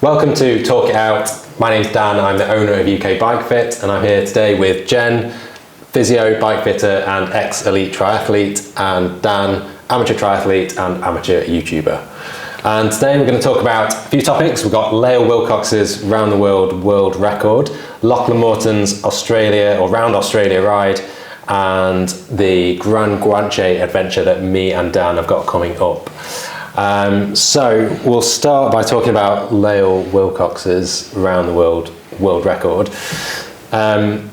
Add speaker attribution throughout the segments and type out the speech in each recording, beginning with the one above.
Speaker 1: Welcome to Talk It Out. My name's Dan, I'm the owner of UK Bike Fit, and I'm here today with Jen, physio, bike fitter and ex-elite triathlete, and Dan, amateur triathlete and amateur YouTuber. And today we're going to talk about a few topics. We've got Lael Wilcox's round the world record, Lachlan Morton's Australia or round Australia ride, and the Grand Guanche adventure that me and Dan have got coming up. So we'll start by talking about Lael Wilcox's round the world record. Dan,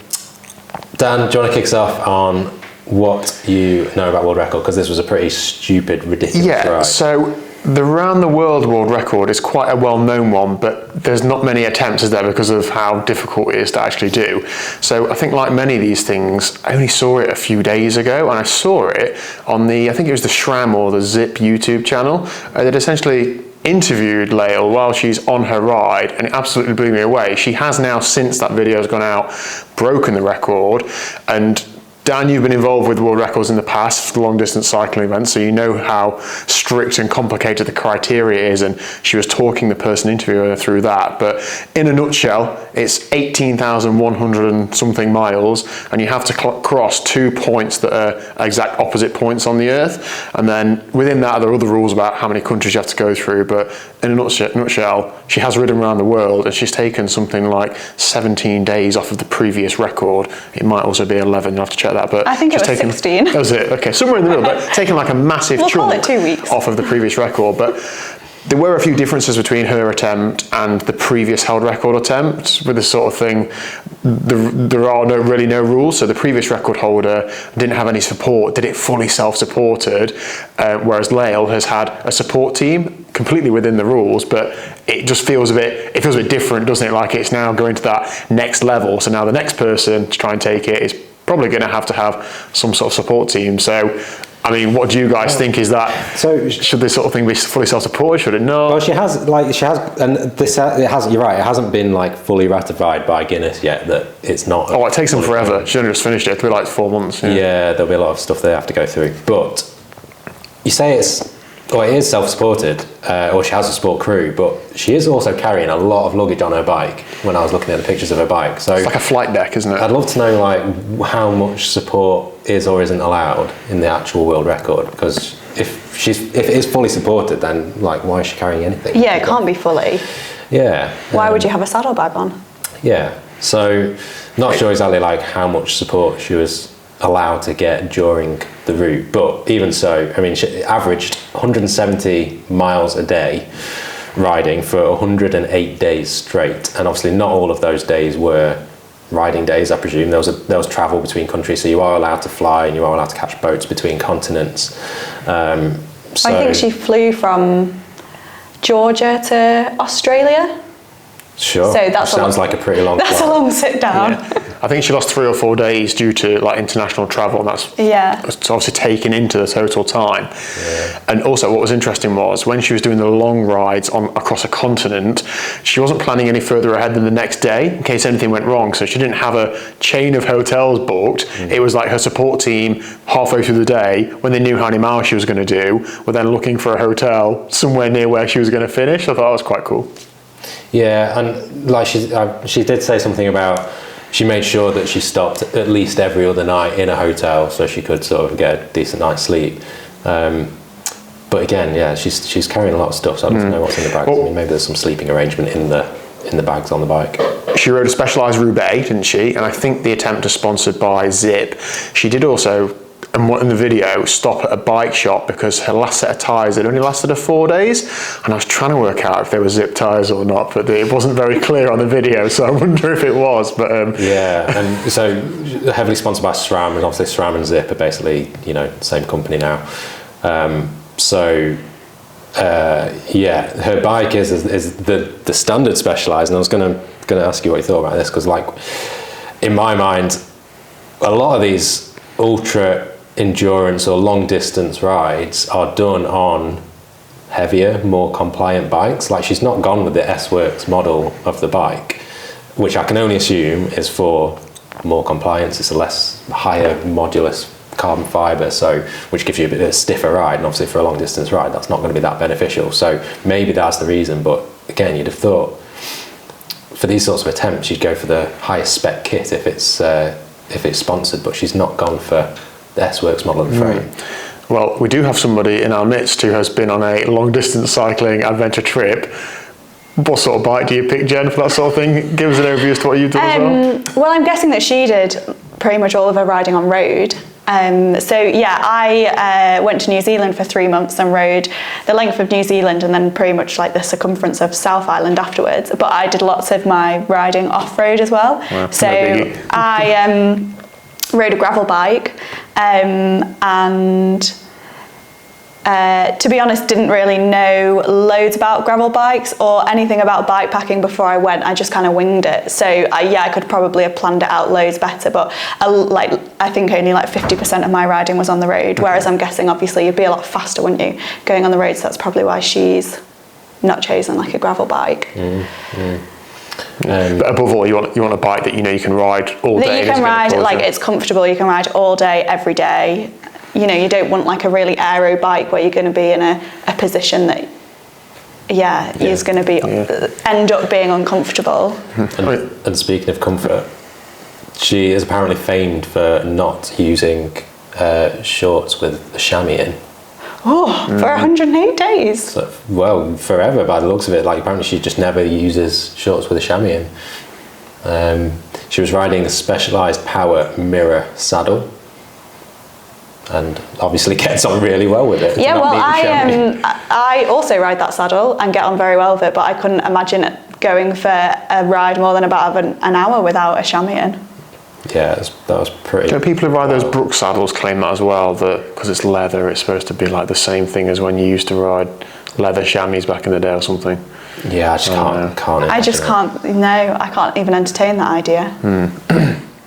Speaker 1: do you want to kick us off on what you know about world record? Because this was a pretty stupid, ridiculous ride.
Speaker 2: So the round the world record is quite a well-known one, but there's not many attempts, is there, because of how difficult it is to actually do. So I think, like many of these things, I only saw it a few days ago, and I saw it on I think it was the SRAM or the Zip YouTube channel, that essentially interviewed Lael while she's on her ride, and it absolutely blew me away. She has now, since that video has gone out, broken the record. And Dan, you've been involved with world records in the past for long distance cycling events, so you know how strict and complicated the criteria is, and she was talking the person interviewing her through that. But in a nutshell, it's 18,100 and something miles, and you have to cross 2 points that are exact opposite points on the Earth. And then within that, there are other rules about how many countries you have to go through. But in a nutshell, she has ridden around the world, and she's taken something like 17 days off of the previous record. It might also be 11, you'll have to check that. But
Speaker 3: I think it was 16.
Speaker 2: That was it. Okay, somewhere in the middle, but taking like a massive chunk
Speaker 3: 2 weeks
Speaker 2: off of the previous record. But there were a few differences between her attempt and the previous held record attempt with this sort of thing. There are really no rules. So the previous record holder didn't have any support, did it fully self-supported, whereas Lael has had a support team completely within the rules, but it just feels a bit different, doesn't it? Like it's now going to that next level. So now the next person to try and take it is probably going to have some sort of support team. So, I mean, what do you guys think? Is that, so should this sort of thing be fully self-supported? Should it not?
Speaker 1: Well, she has, and you're right, it hasn't been like fully ratified by Guinness yet that it's not.
Speaker 2: Oh, it takes them forever. She only just finished it. It'll be like 4 months.
Speaker 1: Yeah, there'll be a lot of stuff they have to go through. But you say it is self-supported, or she has a support crew, but she is also carrying a lot of luggage on her bike when I was looking at the pictures of her bike. So
Speaker 2: it's like a flight deck, isn't it?
Speaker 1: I'd love to know like how much support is or isn't allowed in the actual world record, because if it is fully supported, then like why is she carrying anything?
Speaker 3: Yeah, it can't be fully.
Speaker 1: Yeah.
Speaker 3: Why would you have a saddlebag on?
Speaker 1: Yeah. So not sure exactly like how much support she was allowed to get during the route, but even so, I mean, she averaged 170 miles a day riding for 108 days straight, and obviously not all of those days were riding days, I presume. There was travel between countries, so you are allowed to fly and you are allowed to catch boats between continents.
Speaker 3: I think she flew from Georgia to Australia.
Speaker 1: Sure.
Speaker 3: So that
Speaker 1: sounds like a pretty long
Speaker 3: That's
Speaker 1: flight.
Speaker 3: a long sit down.
Speaker 2: Yeah. I think she lost 3 or 4 days due to like international travel, and that's obviously taken into the total time. Yeah. And also what was interesting was when she was doing the long rides across a continent, she wasn't planning any further ahead than the next day in case anything went wrong. So she didn't have a chain of hotels booked. It was like her support team halfway through the day, when they knew how many miles she was going to do, were then looking for a hotel somewhere near where she was going to finish. I thought that was quite cool.
Speaker 1: Yeah, and like she did say something about she made sure that she stopped at least every other night in a hotel so she could sort of get a decent night's sleep. But again, yeah, she's carrying a lot of stuff, so I don't know what's in the bags. I mean, maybe there's some sleeping arrangement in the bags on the bike.
Speaker 2: She rode a Specialized Roubaix, didn't she? And I think the attempt was sponsored by Zip. She did also, in the video, stop at a bike shop because her last set of tyres had only lasted her 4 days, and I was trying to work out if they were Zip tyres or not, but it wasn't very clear on the video, so I wonder if it was. But
Speaker 1: yeah, and so heavily sponsored by SRAM, and obviously SRAM and Zip are basically the same company now. Yeah, her bike is the standard Specialized, and I was going to ask you what you thought about this, because like in my mind, a lot of these ultra endurance or long distance rides are done on heavier, more compliant bikes. Like she's not gone with the S-Works model of the bike, which I can only assume is for more compliance. It's a higher modulus carbon fibre, so which gives you a bit of a stiffer ride, and obviously for a long distance ride that's not going to be that beneficial. So maybe that's the reason, but again, you'd have thought for these sorts of attempts, you'd go for the highest spec kit if it's sponsored, but she's not gone for the S-Works model of the frame.
Speaker 2: Well, we do have somebody in our midst who has been on a long-distance cycling adventure trip. What sort of bike do you pick, Jen, for that sort of thing? Give us an overview as to what you've done as well.
Speaker 3: Well, I'm guessing that she did pretty much all of her riding on road. I went to New Zealand for 3 months and rode the length of New Zealand and then pretty much like the circumference of South Island afterwards. But I did lots of my riding off-road as well. So I rode a gravel bike and to be honest, didn't really know loads about gravel bikes or anything about bike packing before I went. I just kind of winged it. So I could probably have planned it out loads better, but I think only like 50% of my riding was on the road, whereas I'm guessing obviously you'd be a lot faster, wouldn't you, going on the road, so that's probably why she's not chosen like a gravel bike.
Speaker 2: But above all, you want a bike that you know you can ride all day.
Speaker 3: That you can ride, like it's comfortable, you can ride all day, every day. You know, you don't want like a really aero bike where you're going to be in a position that, is going to be end up being uncomfortable.
Speaker 1: And speaking of comfort, she is apparently famed for not using shorts with a chamois in.
Speaker 3: For 108 days?
Speaker 1: So, well, forever by the looks of it. Like apparently she just never uses shorts with a chamois in. She was riding a Specialized Power Mirror saddle, and obviously gets on really well with it.
Speaker 3: Yeah, well, I also ride that saddle and get on very well with it, but I couldn't imagine it going for a ride more than about an hour without a chamois in.
Speaker 1: Yeah, that was pretty.
Speaker 2: People who ride those Brooks saddles claim that as well, that because it's leather, it's supposed to be like the same thing as when you used to ride leather chamois back in the day or something.
Speaker 1: Yeah, I just can't.
Speaker 3: I just can't. No, I can't even entertain that idea.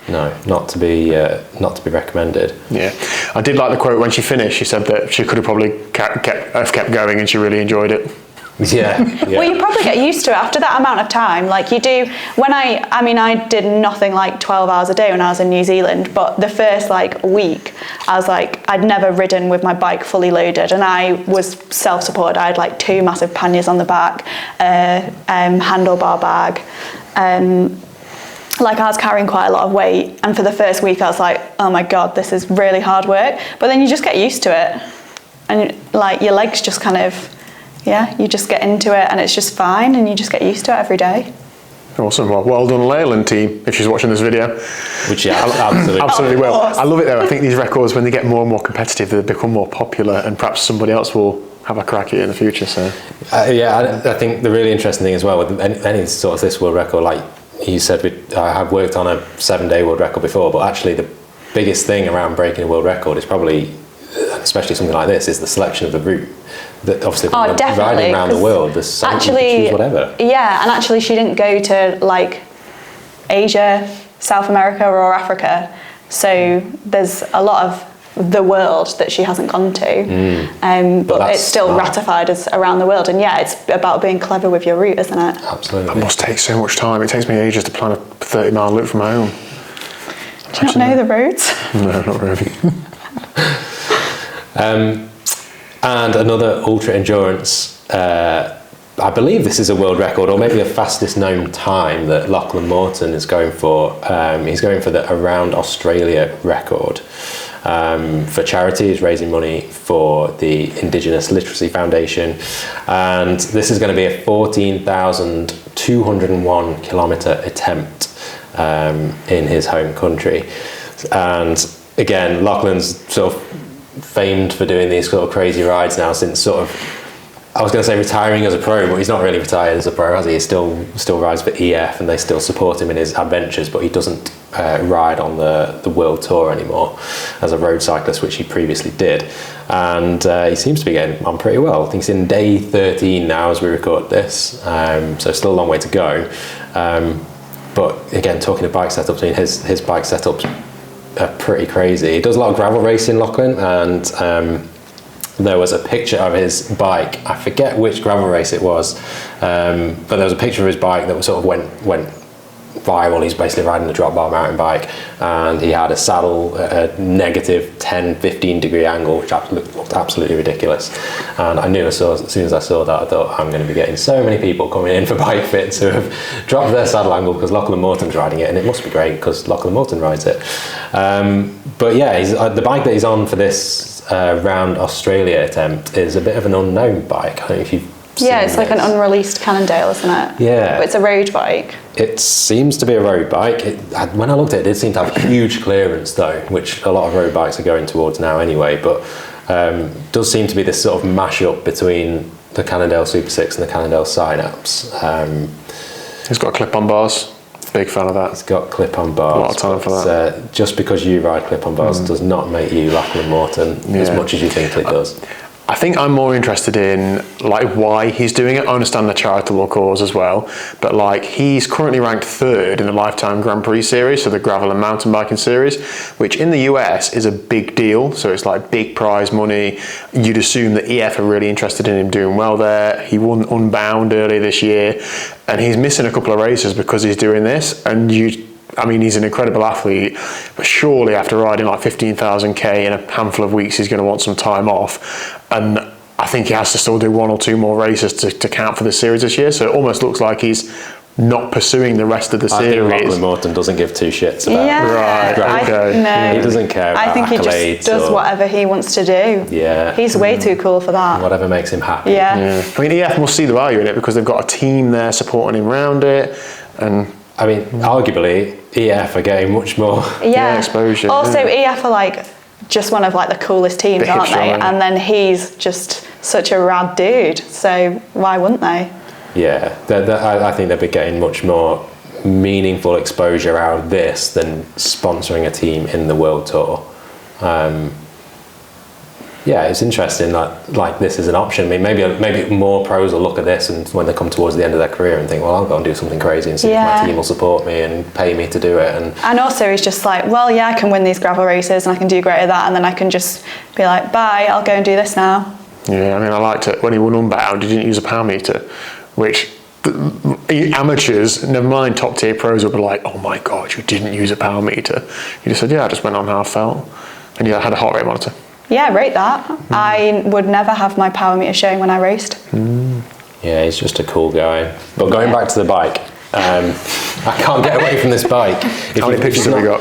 Speaker 1: No, not to be recommended.
Speaker 2: Yeah, I did like the quote when she finished. She said that she could have probably kept going and she really enjoyed it.
Speaker 1: Yeah.
Speaker 3: Well, you probably get used to it after that amount of time. Like you do. When I did nothing like 12 hours a day when I was in New Zealand, but the first like week, I was like, I'd never ridden with my bike fully loaded, and I was self-supported. I had like 2 massive panniers on the back, handlebar bag. Like I was carrying quite a lot of weight, and for the first week I was like, oh my god, this is really hard work. But then you just get used to it, and like your legs just kind of, you just get into it and it's just fine, and you just get used to it every day.
Speaker 2: Awesome. Well done, Lael and team, if she's watching this video.
Speaker 1: Which absolutely
Speaker 2: will. I love it though. I think these records, when they get more and more competitive, they become more popular, and perhaps somebody else will have a crack at it in the future. So
Speaker 1: I think the really interesting thing as well with any sort of this world record, like you said, I have worked on a 7-day world record before, but actually the biggest thing around breaking a world record is probably, especially something like this, is the selection of the route. That obviously riding around the world, there's so many, you can choose whatever.
Speaker 3: Yeah, and actually she didn't go to like Asia, South America or Africa, so there's a lot of the world that she hasn't gone to, but it's still ratified as around the world. And it's about being clever with your route, isn't it?
Speaker 1: Absolutely.
Speaker 2: That must take so much time. It takes me ages to plan a 30-mile loop from home.
Speaker 3: Do you not know the roads?
Speaker 2: No, not really.
Speaker 1: And another ultra endurance, I believe this is a world record, or maybe a fastest known time that Lachlan Morton is going for. He's going for the Around Australia record. For charity. He's raising money for the Indigenous Literacy Foundation, and this is going to be a 14,201 kilometre attempt in his home country. And again, Lachlan's sort of famed for doing these sort of crazy rides now since sort of, I was going to say retiring as a pro, but he's not really retired as a pro, has he? He still rides for EF, and they still support him in his adventures, but he doesn't ride on the world tour anymore as a road cyclist, which he previously did. And he seems to be getting on pretty well. I think he's in day 13 now as we record this, so still a long way to go. But again, talking of bike setups, I mean, his bike setups are pretty crazy. He does a lot of gravel racing, Lachlan, and there was a picture of his bike. I forget which gravel race it was, but there was a picture of his bike that was sort of went viral. He's basically riding a drop bar mountain bike, and he had a saddle at a negative 10, 15 degree angle, which looked absolutely ridiculous. And I knew as soon as I saw that, I thought, I'm going to be getting so many people coming in for bike fits who have dropped their saddle angle because Lachlan Morton's riding it, and it must be great because Lachlan Morton rides it. But yeah, the bike that he's on for this round Australia attempt is a bit of an unknown bike. I don't know if you've
Speaker 3: Yeah, it's like an unreleased Cannondale, isn't it?
Speaker 1: Yeah.
Speaker 3: But it's a road bike.
Speaker 1: It seems to be a road bike. When I looked at it, it did seem to have huge clearance though, which a lot of road bikes are going towards now anyway, but does seem to be this sort of mash-up between the Cannondale Super 6 and the Cannondale Synapse.
Speaker 2: He's got clip-on bars. Big fan of that.
Speaker 1: It's got clip-on bars.
Speaker 2: A lot of time for that.
Speaker 1: Just because you ride clip-on bars does not make you Lachlan Morton as much as you think it does.
Speaker 2: I think I'm more interested in like why he's doing it. I understand the charitable cause as well, but like he's currently ranked 3rd in the Lifetime Grand Prix series, so the gravel and mountain biking series, which in the US is a big deal. So it's like big prize money. You'd assume that EF are really interested in him doing well there. He won Unbound earlier this year, and he's missing a couple of races because he's doing this. And he's an incredible athlete, but surely after riding like 15,000k in a handful of weeks, he's going to want some time off. And I think he has to still do 1 or 2 more races to count for the series this year. So it almost looks like he's not pursuing the rest of the series.
Speaker 1: I think Lachlan Morton doesn't give 2 shits about
Speaker 2: Right,
Speaker 1: He doesn't care about
Speaker 3: I think he just does whatever he wants to do.
Speaker 1: Yeah.
Speaker 3: He's way too cool for that.
Speaker 1: Whatever makes him happy.
Speaker 3: Yeah.
Speaker 2: I mean, EF must see the value in it because they've got a team there supporting him around it. And
Speaker 1: I mean, arguably, EF are getting much more
Speaker 2: exposure.
Speaker 3: Also, EF are like just one of like the coolest teams,
Speaker 2: The
Speaker 3: aren't they?
Speaker 2: hipster,
Speaker 3: And then he's just such a rad dude. So why wouldn't they?
Speaker 1: Yeah, I think they'll be getting much more meaningful exposure out of this than sponsoring a team in the World Tour. Yeah, it's interesting that like this is an option. I mean, maybe more pros will look at this and when they come towards the end of their career and think, well, I'll go and do something crazy and see if my team will support me and pay me to do it. And
Speaker 3: also he's just like, well, yeah, I can win these gravel races and I can do great at that, and then I can just be like, bye, I'll go and do this now.
Speaker 2: Yeah, I mean, I liked it when he won Unbound. He didn't use a power meter, which amateurs, never mind top tier pros, will be like, oh my god, you didn't use a power meter. He just said, yeah, I just went on how I felt, and yeah, I had a heart rate monitor.
Speaker 3: Yeah, rate that. I would never have my power meter showing when I raced.
Speaker 1: Yeah, he's just a cool guy. But going back to the bike, I can't get away from this bike.
Speaker 2: How many pictures have we got?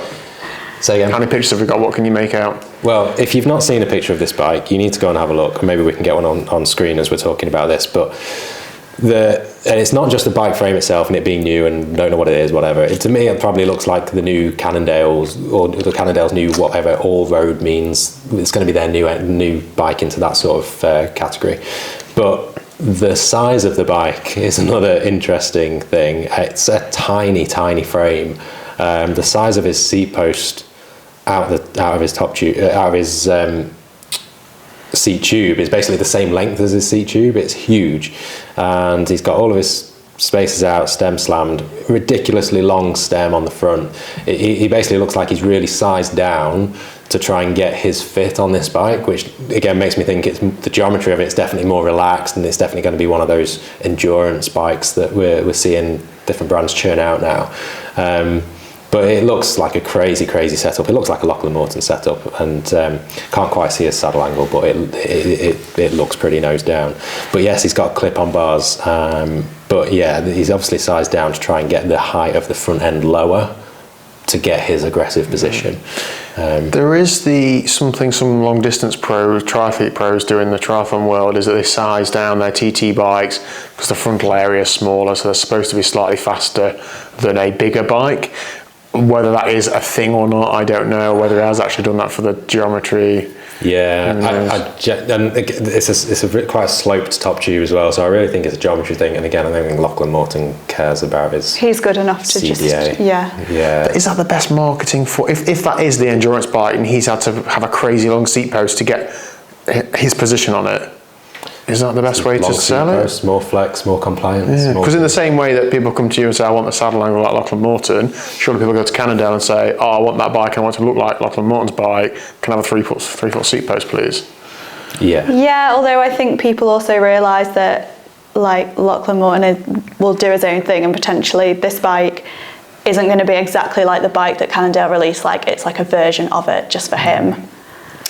Speaker 1: Say again?
Speaker 2: How many pictures have we got? What can you make out?
Speaker 1: Well, if you've not seen a picture of this bike, you need to go and have a look. Maybe we can get one on screen as we're talking about this. But and it's not just the bike frame itself and it being new and don't know what it is, whatever. To me, it probably looks like the new Cannondale's or the Cannondale's new whatever all road means. It's going to be their new bike into that sort of category. But the size of the bike is another interesting thing. It's a tiny, tiny frame. The size of his seat post out of his top tube, out of his seat tube is basically the same length as his seat tube. It's huge, and he's got all of his spacers out, stem slammed, ridiculously long stem on the front. He basically looks like he's really sized down to try and get his fit on this bike, which again makes me think it's the geometry of it's definitely more relaxed, and it's definitely going to be one of those endurance bikes that we're seeing different brands churn out now. But it looks like a crazy, crazy setup. It looks like a Lachlan Morton setup, and can't quite see his saddle angle, but it looks pretty nose down. But yes, he's got clip-on bars. But yeah, he's obviously sized down to try and get the height of the front end lower to get his aggressive position.
Speaker 2: There is some long distance pros, triathlete pros do in the triathlon world, is that they size down their TT bikes because the frontal area is smaller, so they're supposed to be slightly faster than a bigger bike. Whether that is a thing or not, I don't know. Whether he has actually done that for the geometry.
Speaker 1: Yeah, and it's a quite sloped top tube as well, so I really think it's a geometry thing. And again, I don't think Lachlan Morton cares about his.
Speaker 3: He's good enough to
Speaker 1: CDA.
Speaker 3: Yeah.
Speaker 2: But is that the best marketing for? If that is the endurance bike, and he's had to have a crazy long seat post to get his position on it, is that the best way to sell it?
Speaker 1: Posts, more flex, more compliance.
Speaker 2: Because in the same way that people come to you and say, I want the saddle angle like Lachlan Morton, surely people go to Cannondale and say, oh, I want that bike and I want it to look like Lachlan Morton's bike. Can I have a 3-foot seat post, please?
Speaker 1: Yeah.
Speaker 3: Yeah, although I think people also realise that like Lachlan Morton will do his own thing, and potentially this bike isn't going to be exactly like the bike that Cannondale released. Like it's like a version of it just for him.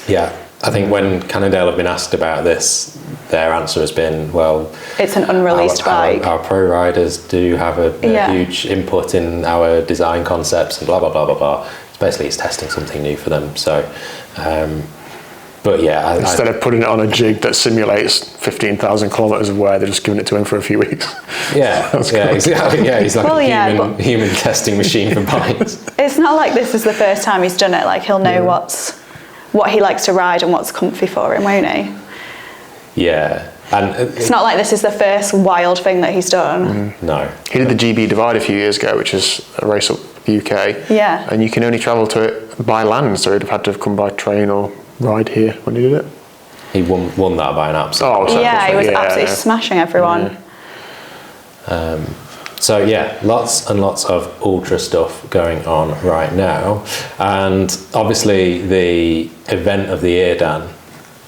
Speaker 1: Yeah, I think when Cannondale have been asked about this, their answer has been, well,
Speaker 3: it's an unreleased bike.
Speaker 1: Our pro riders do have a huge input in our design concepts and blah blah blah blah blah. It's testing something new for them. So, but yeah,
Speaker 2: instead of putting it on a jig that simulates 15,000 kilometres of wear, they're just giving it to him for a few weeks.
Speaker 1: Yeah, exactly. Yeah, he's like a human testing machine for bikes.
Speaker 3: It's not like this is the first time he's done it. Like he'll know what he likes to ride and what's comfy for him, won't he?
Speaker 1: Yeah, and
Speaker 3: it's not like this is the first wild thing that he's done.
Speaker 1: No,
Speaker 2: he did the GB Divide a few years ago, which is a race up the UK.
Speaker 3: Yeah,
Speaker 2: and you can only travel to it by land, so he'd have had to have come by train or ride here when he did it.
Speaker 1: He won that by an absolute.
Speaker 3: He was absolutely smashing everyone.
Speaker 1: So yeah, lots and lots of ultra stuff going on right now, and obviously the event of the year, Dan.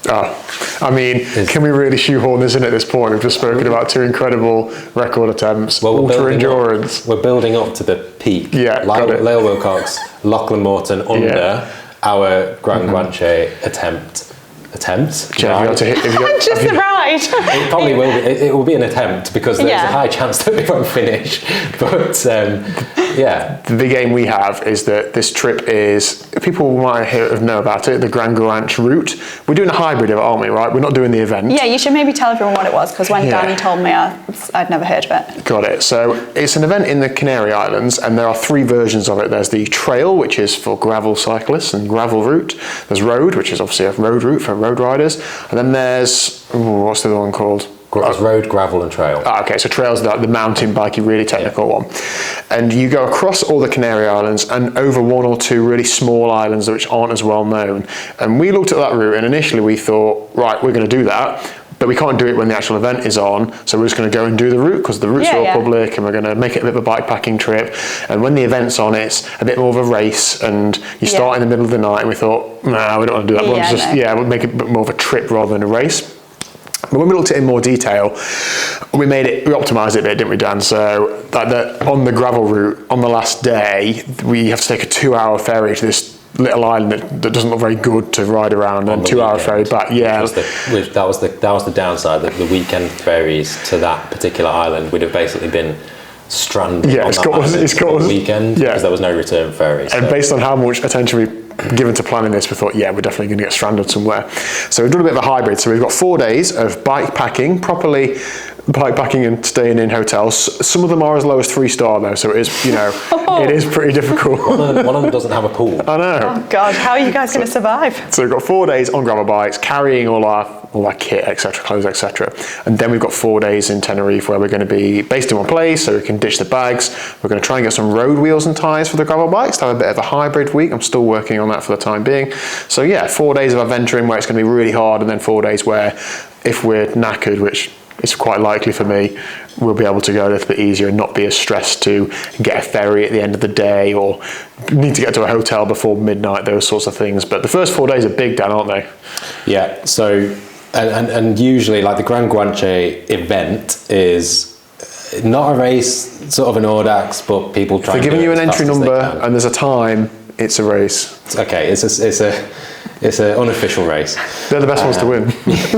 Speaker 2: I mean, can we really shoehorn this in at this point? We've just spoken about 2 incredible record attempts, ultra endurance.
Speaker 1: We're building up to the peak.
Speaker 2: Yeah,
Speaker 1: Lael Wilcox, Lachlan Morton under our Grand Guanche attempts.
Speaker 2: Jen,
Speaker 3: Just the ride.
Speaker 1: It probably will be. It will be an attempt because there's a high chance that we won't finish. But yeah,
Speaker 2: the big aim we have is that this trip is, people might know about it, the Grand Guanche route. We're doing a hybrid of it, aren't we? Right? We're not doing the event.
Speaker 3: Yeah, you should maybe tell everyone what it was because when Danny told me, I'd never heard of it.
Speaker 2: Got it. So it's an event in the Canary Islands, and there are 3 versions of it. There's the trail, which is for gravel cyclists and gravel route. There's road, which is obviously a road route for road riders, and then there's what's the other one called?
Speaker 1: It's road, gravel, and trail.
Speaker 2: Okay, so trail's the mountain bikey, really technical one, and you go across all the Canary Islands and over 1 or 2 really small islands which aren't as well known. And we looked at that route, and initially we thought, right, we're going to do that. But we can't do it when the actual event is on, so we're just going to go and do the route because the route's all public, and we're going to make it a bit of a bike packing trip. And when the event's on, it's a bit more of a race, and you start in the middle of the night. And we thought, nah, we don't want to do that. We'll make it a bit more of a trip rather than a race. But when we looked at it in more detail, we optimised it a bit, didn't we, Dan? So on the gravel route, on the last day, we have to take a 2-hour ferry to this little island that doesn't look very good to ride around, and 2-hour ferry back. Yeah,
Speaker 1: that was the downside. That the weekend ferries to that particular island would have basically been stranded.
Speaker 2: Yeah, it's got
Speaker 1: the weekend because there was no return ferry.
Speaker 2: And based on how much attention we given to planning this, we thought, we're definitely going to get stranded somewhere. So we've done a bit of a hybrid. So we've got 4 days of bike packing, properly bike packing and staying in hotels. Some of them are as low as 3-star though, so it is, it is pretty difficult.
Speaker 1: One of them doesn't have a pool.
Speaker 2: I know.
Speaker 3: Oh God, how are you guys going to survive?
Speaker 2: So we've got 4 days on gravel bikes, carrying all our kit, etc., clothes, etc. And then we've got 4 days in Tenerife where we're going to be based in one place, so we can ditch the bags. We're going to try and get some road wheels and tyres for the gravel bikes to have a bit of a hybrid week. I'm still working on that for the time being. So 4 days of adventuring where it's going to be really hard, and then 4 days where if we're knackered, which it's quite likely for me, we'll be able to go a little bit easier and not be as stressed to get a ferry at the end of the day or need to get to a hotel before midnight, those sorts of things. But the first 4 days are big, Dan, aren't they?
Speaker 1: Yeah, so, and usually like the Grand Guanche event is not a race, sort of an Audax, but people try
Speaker 2: They're
Speaker 1: to
Speaker 2: giving you an entry number and there's a time, it's a race.
Speaker 1: Okay, it's an unofficial race.
Speaker 2: They're the best ones to win.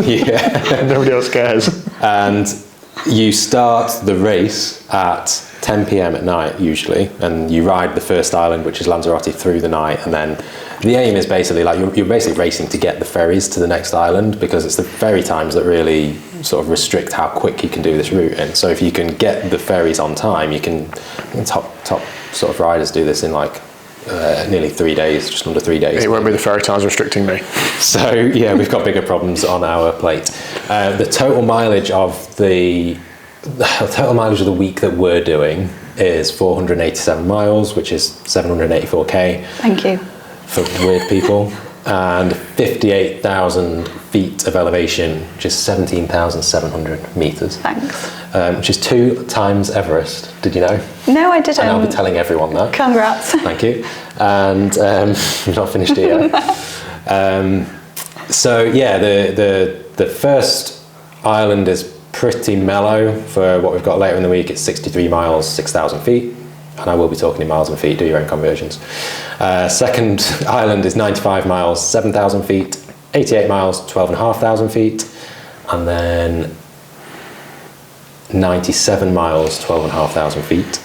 Speaker 1: Yeah.
Speaker 2: Nobody else cares. And
Speaker 1: you start the race at 10 p.m. at night usually, and you ride the first island, which is Lanzarote, through the night, and then the aim is basically like you're basically racing to get the ferries to the next island, because it's the ferry times that really sort of restrict how quick you can do this route. And so if you can get the ferries on time, you can, top sort of riders do this in like nearly 3 days, just under 3 days.
Speaker 2: It won't be the ferry times restricting me.
Speaker 1: So yeah, we've got bigger problems on our plate. The total mileage of the week that we're doing is 487 miles, which is 784k.
Speaker 3: Thank you.
Speaker 1: For weird people, and 58,000 feet of elevation, which is 17,700 meters.
Speaker 3: Thanks.
Speaker 1: Which is 2 times Everest. Did you know?
Speaker 3: No, I didn't.
Speaker 1: And I'll be telling everyone that.
Speaker 3: Congrats.
Speaker 1: Thank you. And we've not finished it yet. So yeah, the first island is pretty mellow for what we've got later in the week. It's 63 miles, 6,000 feet. and I will be talking in miles and feet, do your own conversions. Second island is 95 miles, 7,000 feet, 88 miles, 12,500 feet, and then 97 miles, 12,500 feet.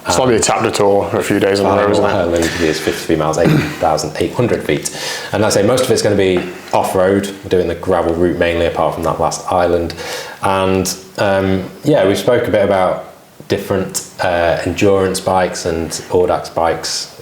Speaker 2: It's like the Tapner Tour for a few days on the road, isn't it?
Speaker 1: Island is 53 miles, 8,800 feet. And like I say, most of it's going to be off-road, doing the gravel route mainly, apart from that last island. And we spoke a bit about different endurance bikes and Audax bikes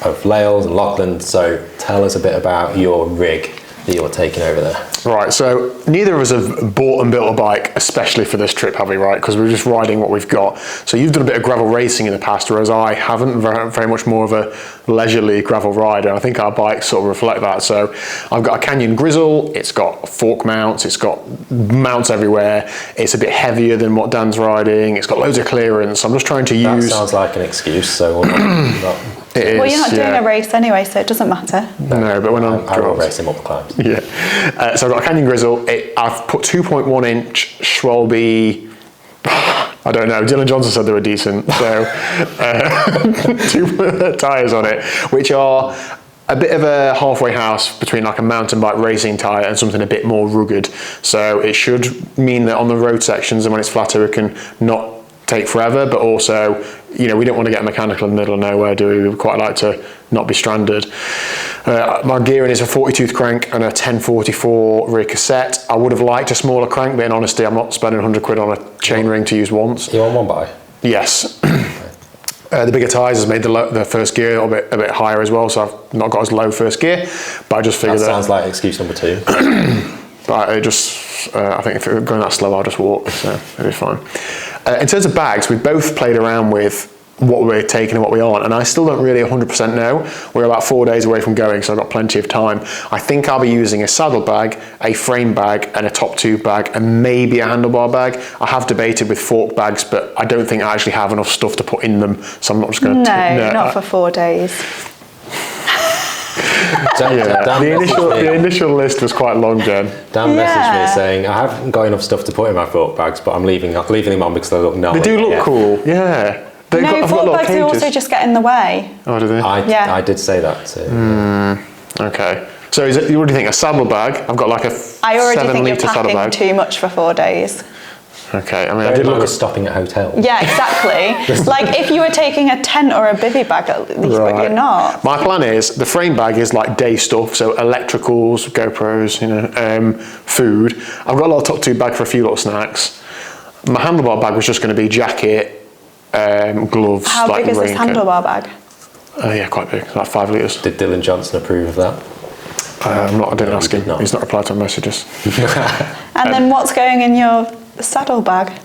Speaker 1: of Lael's and Lachlan. So tell us a bit about your rig that you're taking over there.
Speaker 2: Right, so neither of us have bought and built a bike especially for this trip, have we, right? Because we're just riding what we've got. So you've done a bit of gravel racing in the past, whereas I haven't, very much more of a leisurely gravel rider. I think our bikes sort of reflect that. So I've got a Canyon Grizzle, it's got fork mounts, it's got mounts everywhere, it's a bit heavier than what Dan's riding, it's got loads of clearance. I'm just trying to use...
Speaker 1: That sounds like an excuse, so not
Speaker 2: It is,
Speaker 3: well, you're not doing a race anyway, so it doesn't matter.
Speaker 2: No, but when
Speaker 1: I will race him up the climbs.
Speaker 2: Yeah. So I've got a Canyon Grizzle. I've put 2.1 inch Schwalbe. I don't know. Dylan Johnson said they were decent. So 2 tyres on it, which are a bit of a halfway house between like a mountain bike racing tyre and something a bit more rugged. So it should mean that on the road sections and when it's flatter, it can not take forever, but also, we don't want to get mechanical in the middle of nowhere, do we? We quite like to not be stranded. My gearing is a 40-tooth crank and a 1044 rear cassette. I would have liked a smaller crank, but in honesty, I'm not spending 100 quid on a chain ring to use once.
Speaker 1: You on one by?
Speaker 2: Yes. The bigger tyres has made the first gear a bit higher as well, so I've not got as low first gear, but I just figured
Speaker 1: that sounds like excuse number 2.
Speaker 2: But I think if it were going that slow, I'll just walk, so it'll be fine. In terms of bags, we both played around with what we're taking and what we aren't, and I still don't really 100% know. We're about 4 days away from going, so I've got plenty of time. I think I'll be using a saddle bag, a frame bag, and a top tube bag, and maybe a handlebar bag. I have debated with fork bags, but I don't think I actually have enough stuff to put in them, so I'm not just going to...
Speaker 3: No, not for 4 days.
Speaker 2: The initial list was quite long, Jen.
Speaker 1: Dan messaged me saying, I haven't got enough stuff to put in my fork bags, but I'm leaving them on because they look gnarly.
Speaker 2: They do look cool, yeah.
Speaker 3: Fork bags do also just get in the way.
Speaker 2: Oh, do they?
Speaker 1: I did say that too.
Speaker 2: Okay. So what do you think? A saddle bag? I've got like a 7 litre saddle bag.
Speaker 3: I already think you're packing too much for 4 days.
Speaker 2: Okay, I mean, I did look at
Speaker 1: stopping at hotels.
Speaker 3: Yeah, exactly. Like if you were taking a tent or a bivvy bag at least, but you're not.
Speaker 2: My plan is, the frame bag is like day stuff, so electricals, GoPros, food. I've got a little top tube bag for a few little snacks. My handlebar bag was just going to be jacket, gloves.
Speaker 3: How big is this handlebar bag?
Speaker 2: Yeah, quite big, like 5 litres.
Speaker 1: Did Dylan Johnson approve of that?
Speaker 2: I didn't ask him. He's not replied to my messages.
Speaker 3: And then what's going in your saddle bag?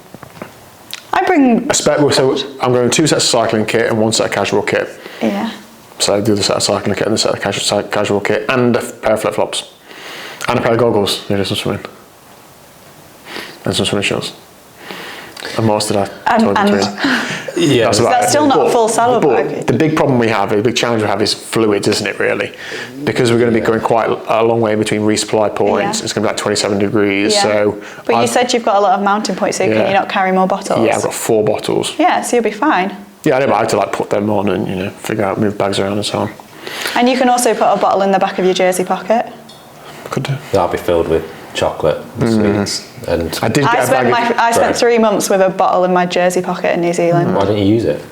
Speaker 3: I bring...
Speaker 2: So I'm going 2 sets of cycling kit and 1 set of casual kit.
Speaker 3: Yeah.
Speaker 2: So I do the set of cycling kit and the set of casual kit and a pair of flip-flops. And a pair of goggles, some swimming. And some swimming shorts. And what else did I told you to?
Speaker 1: Yeah,
Speaker 3: that's still not a full saddle bag.
Speaker 2: The big problem we have, the big challenge we have is fluids, isn't it, really? Because we're going to be going quite a long way between resupply points.
Speaker 3: Yeah.
Speaker 2: It's going to be like 27 degrees.
Speaker 3: Yeah.
Speaker 2: So
Speaker 3: but you said you've got a lot of mountain points, so can you not carry more bottles?
Speaker 2: Yeah, I've got 4 bottles.
Speaker 3: Yeah, so you'll be fine.
Speaker 2: Yeah, I know, but I have to put them on and figure out, move bags around and so on.
Speaker 3: And you can also put a bottle in the back of your jersey pocket.
Speaker 2: Could do.
Speaker 1: That'll be filled with chocolate, sweets, and...
Speaker 3: I spent 3 months with a bottle in my jersey pocket in New Zealand.
Speaker 1: Why didn't you use it?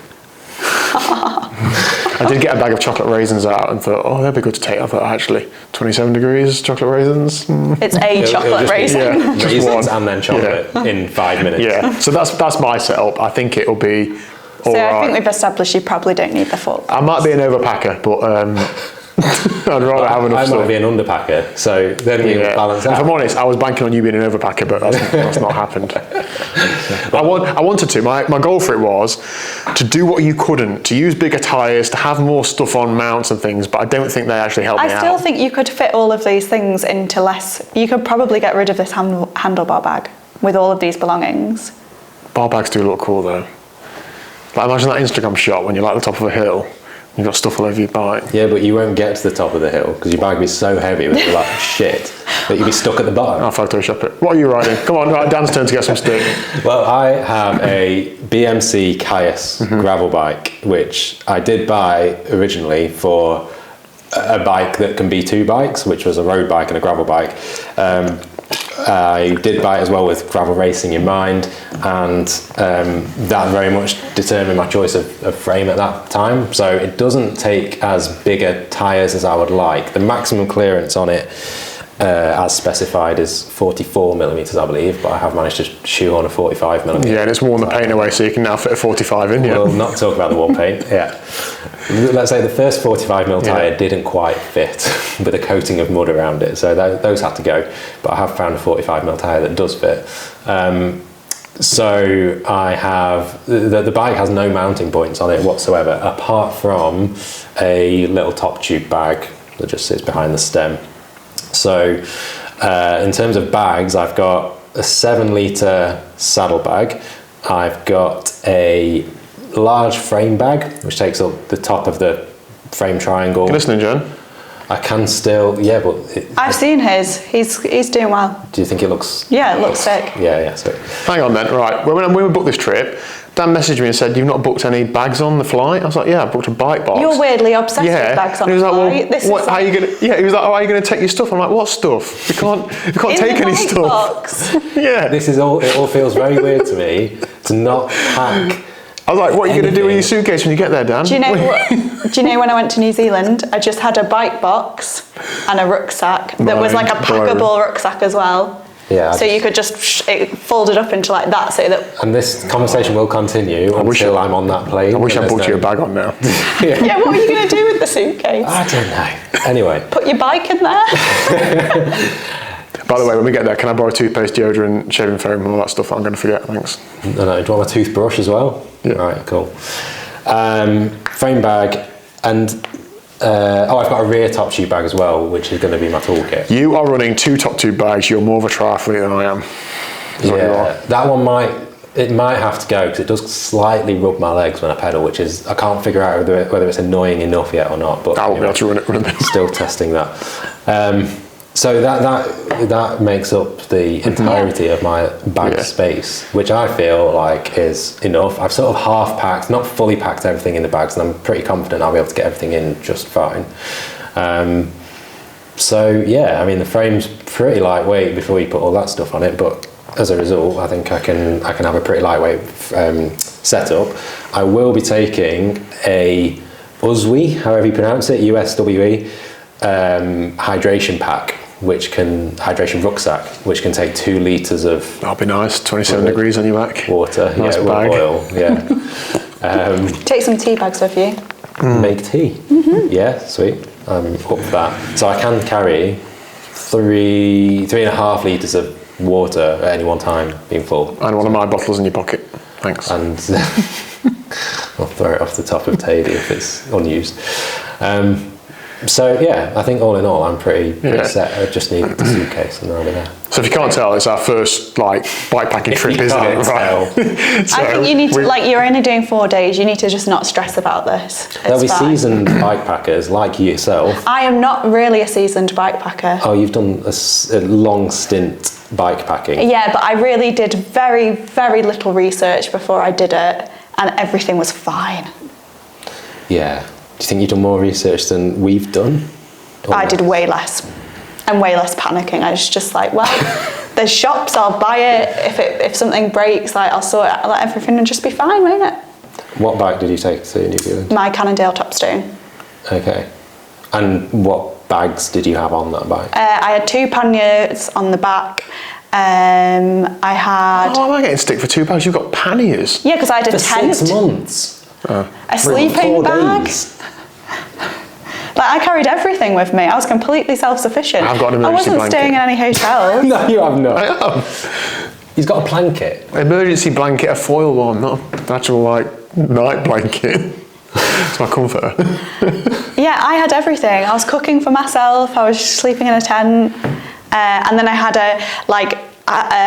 Speaker 2: I did get a bag of chocolate raisins out and thought, that'd be good to take. I thought, actually, 27 degrees, chocolate raisins.
Speaker 3: It's a chocolate raisin.
Speaker 1: Raisins and then chocolate in 5 minutes.
Speaker 2: Yeah, so that's my setup. I think it'll be all right.
Speaker 3: I think we've established you probably don't need the fork.
Speaker 2: I might be an overpacker, but... I'd rather have enough stuff.
Speaker 1: I might be an underpacker, so then we balance out.
Speaker 2: If I'm honest, I was banking on you being an overpacker, but that's not happened. I wanted to. My goal for it was to do what you couldn't, to use bigger tyres, to have more stuff on mounts and things, but I don't think they actually helped me out.
Speaker 3: I still think you could fit all of these things into less. You could probably get rid of this handlebar bag with all of these belongings.
Speaker 2: Bar bags do look cool though. Imagine that Instagram shot when you're at the top of a hill You've got stuff all over your bike.
Speaker 1: Yeah, but you won't get to the top of the hill because your bike will be so heavy with a lot of shit that you'll be stuck at the bottom.
Speaker 2: I'll Photoshop it. What are you riding? Come on, right, Dan's turn to get some stick.
Speaker 1: Well, I have a BMC Caius gravel bike, which I did buy originally for a bike that can be two bikes, which was a road bike and a gravel bike. I did buy it as well with gravel racing in mind, and that very much determined my choice of frame at that time. So it doesn't take as bigger tyres as I would like. The maximum clearance on it, as specified, is 44 millimetres, I believe, but I have managed to shoehorn a 45 millimetre.
Speaker 2: Yeah, and it's worn the paint away, so you can now fit a 45 in. Yeah.
Speaker 1: We'll not talk about the wall paint. Yeah. Let's say the first 45mm tyre didn't quite fit with a coating of mud around it, so those had to go. But I have found a 45mm tyre that does fit. So I have the bike has no mounting points on it whatsoever, apart from a little top tube bag that just sits behind the stem. So in terms of bags, I've got a 7-litre saddle bag. I've got a large frame bag, which takes up the top of the frame triangle.
Speaker 2: You listening, Jen?
Speaker 1: I can still, yeah, but...
Speaker 3: I've seen his. He's doing well.
Speaker 1: Do you think it looks...
Speaker 3: Yeah, it looks sick.
Speaker 1: Yeah, sick.
Speaker 2: Hang on then, right. When we booked this trip, Dan messaged me and said, "You've not booked any bags on the flight?" I was like, "Yeah, I booked a bike box."
Speaker 3: You're weirdly obsessed with bags on
Speaker 2: the
Speaker 3: flight.
Speaker 2: Well, how are you gonna? Yeah, he was like, "Oh, how are you gonna take your stuff?" I'm like, "What stuff? We can't take any stuff."
Speaker 3: Box.
Speaker 2: Yeah.
Speaker 1: It all feels very weird to me to not pack.
Speaker 2: I was like, "What are you gonna do with your suitcase when you get there, Dan?"
Speaker 3: Do you know when I went to New Zealand, I just had a bike box and a rucksack that was like a packable rucksack as well.
Speaker 1: Yeah.
Speaker 3: So you could just it folded up into like that, so that.
Speaker 1: And this conversation will continue until I'm on that plane.
Speaker 2: I wish I bought you a bag on now.
Speaker 3: Yeah, what are you going to do with the suitcase?
Speaker 1: I don't know. Anyway.
Speaker 3: Put your bike in there.
Speaker 2: By the way, when we get there, can I borrow toothpaste, deodorant, shaving foam, and all that stuff? I'm going to forget. Thanks.
Speaker 1: No, do you want my toothbrush as well?
Speaker 2: Yeah.
Speaker 1: Right, cool. Frame bag and. I've got a rear top tube bag as well, which is going to be my toolkit.
Speaker 2: You are running 2 top tube bags. You're more of a triathlete than I am.
Speaker 1: That one might have to go because it does slightly rub my legs when I pedal, which is I can't figure out whether it's annoying enough yet or not. But
Speaker 2: I won't be able to run it.
Speaker 1: Still testing that. So that makes up the entirety of my bag space, which I feel like is enough. I've sort of half packed, not fully packed everything in the bags, and I'm pretty confident I'll be able to get everything in just fine. So yeah, I mean the frame's pretty lightweight before you put all that stuff on it, but as a result, I think I can have a pretty lightweight setup. I will be taking a Aussie, however you pronounce it, USWE. Hydration pack, hydration rucksack, which can take 2 litres of.
Speaker 2: That'll be nice. 27 degrees on your back.
Speaker 1: Water,
Speaker 2: nice bag.
Speaker 1: Oil, yeah.
Speaker 3: Take some tea bags with you.
Speaker 1: Make tea. Yeah, sweet. I'm up for that. So I can carry 3.5 litres of water at any one time being full.
Speaker 2: And one of my bottles in your pocket. Thanks.
Speaker 1: And I'll throw it off the top of Tady if it's unused. So yeah, I think all in all, I'm pretty set. I just need the suitcase and I'll be there.
Speaker 2: So if you can't tell, it's our first bikepacking trip, isn't it? Right.
Speaker 3: So I think you need to you're only doing 4 days. You need to just not stress about this.
Speaker 1: There'll be seasoned bikepackers like yourself.
Speaker 3: I am not really a seasoned bikepacker.
Speaker 1: Oh, you've done a long stint bikepacking.
Speaker 3: Yeah, but I really did very, very little research before I did it, and everything was fine.
Speaker 1: Yeah. Do you think you've done more research than we've done?
Speaker 3: I did way less, and way less panicking. I was just like, well, there's shops, I'll buy it. If something breaks, I'll sort it, let everything and just be fine, won't it?
Speaker 1: What bike did you take to New Zealand?
Speaker 3: My Cannondale Topstone.
Speaker 1: Okay. And what bags did you have on that bike?
Speaker 3: I had 2 panniers on the back. I had.
Speaker 2: Oh, am I getting stick for 2 bags? You've got panniers.
Speaker 3: Yeah, because I had a
Speaker 1: for
Speaker 3: tent.
Speaker 1: 6 months.
Speaker 3: A sleeping bag.
Speaker 1: Days.
Speaker 3: I carried everything with me. I was completely self-sufficient.
Speaker 2: I've got an
Speaker 3: I
Speaker 2: emergency
Speaker 3: wasn't staying in any hotels.
Speaker 1: No, you have not.
Speaker 2: I am.
Speaker 1: He's got a blanket.
Speaker 2: Emergency blanket, a foil one, not an actual night blanket. It's my comforter.
Speaker 3: Yeah, I had everything. I was cooking for myself. I was sleeping in a tent, and then I had a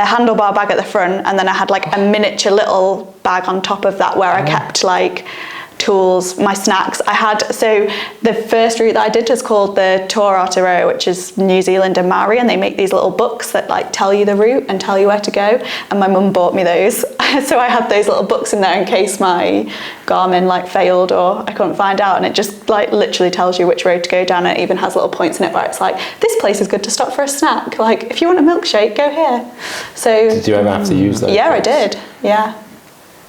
Speaker 3: handlebar bag at the front, and then I had a miniature little bag on top of that where I kept tools, my snacks. So the first route that I did was called the Tour Aotearoa, which is New Zealand and Maori, and they make these little books that like tell you the route and tell you where to go. And my mum bought me those, so I had those little books in there in case my Garmin like failed or I couldn't find out. And it just like literally tells you which road to go down. It even has little points in it where it's like, this place is good to stop for a snack. Like if you want a milkshake, go here. So
Speaker 1: did you ever have to use those?
Speaker 3: Yeah,
Speaker 1: books?
Speaker 3: I did. Yeah.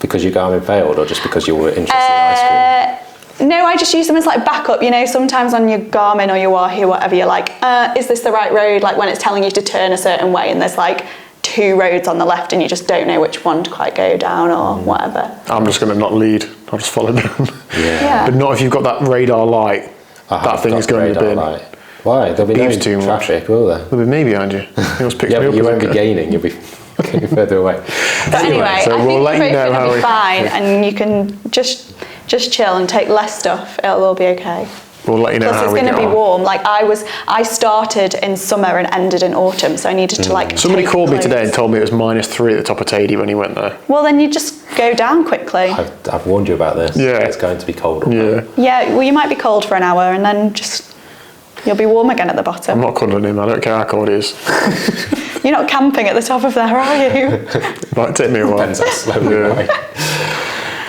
Speaker 1: Because your Garmin failed, or just because you were interested in ice cream?
Speaker 3: No, I just use them as like backup. You know, sometimes on your Garmin or your Wahoo, whatever, you're like, is this the right road? Like when it's telling you to turn a certain way and there's like 2 roads on the left and you just don't know which one to quite go down or whatever.
Speaker 2: I'm just going to not lead. I'll just follow them.
Speaker 3: Yeah.
Speaker 2: But not if you've got that radar light. That thing is going in the bin.
Speaker 1: Light. Why? There'll be no
Speaker 2: too much.
Speaker 1: traffic, will there?
Speaker 2: There'll be me behind you. It was picked
Speaker 1: Yeah,
Speaker 2: me
Speaker 1: but
Speaker 2: up
Speaker 1: you
Speaker 2: as
Speaker 1: won't be
Speaker 2: a-
Speaker 1: gaining. You'll be getting further away.
Speaker 3: But anyway,
Speaker 2: so
Speaker 3: I think
Speaker 2: we'll let
Speaker 3: you're
Speaker 2: you
Speaker 3: both
Speaker 2: know how
Speaker 3: going to
Speaker 2: we-
Speaker 3: be fine and you can just chill and take less stuff. It'll all be okay.
Speaker 2: We'll let you know
Speaker 3: Plus
Speaker 2: how
Speaker 3: it's
Speaker 2: we
Speaker 3: going
Speaker 2: get
Speaker 3: to be
Speaker 2: on.
Speaker 3: warm. Like I started in summer and ended in autumn, so I needed to like
Speaker 2: Somebody
Speaker 3: take
Speaker 2: called me
Speaker 3: clothes.
Speaker 2: today and told me it was -3 at the top of Tady when he went there.
Speaker 3: Well, then you just go down quickly.
Speaker 1: I've warned you about this.
Speaker 2: Yeah.
Speaker 1: It's going to be cold.
Speaker 2: Yeah.
Speaker 3: Yeah, well, you might be cold for an hour and then just you'll be warm again at the bottom.
Speaker 2: I'm not cuddling him. I don't care how cold it is.
Speaker 3: You're not camping at the top of there, are you?
Speaker 2: Might take me a while.
Speaker 1: Depends how slowly
Speaker 2: Yeah.
Speaker 1: going.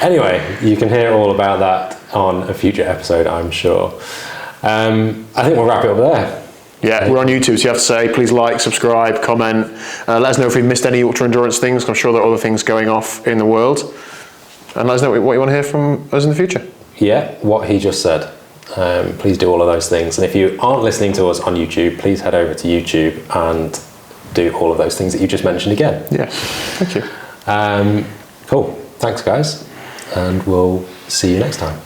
Speaker 1: Anyway, you can hear all about that on a future episode, I'm sure. I think we'll wrap it up there.
Speaker 2: Yeah, we're on YouTube, so you have to say, please like, subscribe, comment. Let us know if we've missed any ultra endurance things. 'Cause I'm sure there are other things going off in the world. And let us know what you want to hear from us in the future.
Speaker 1: Yeah, what he just said. Please do all of those things. And if you aren't listening to us on YouTube, please head over to YouTube and do all of those things that you just mentioned again.
Speaker 2: Yes, thank you.
Speaker 1: Cool. Thanks, guys. And we'll see you next time.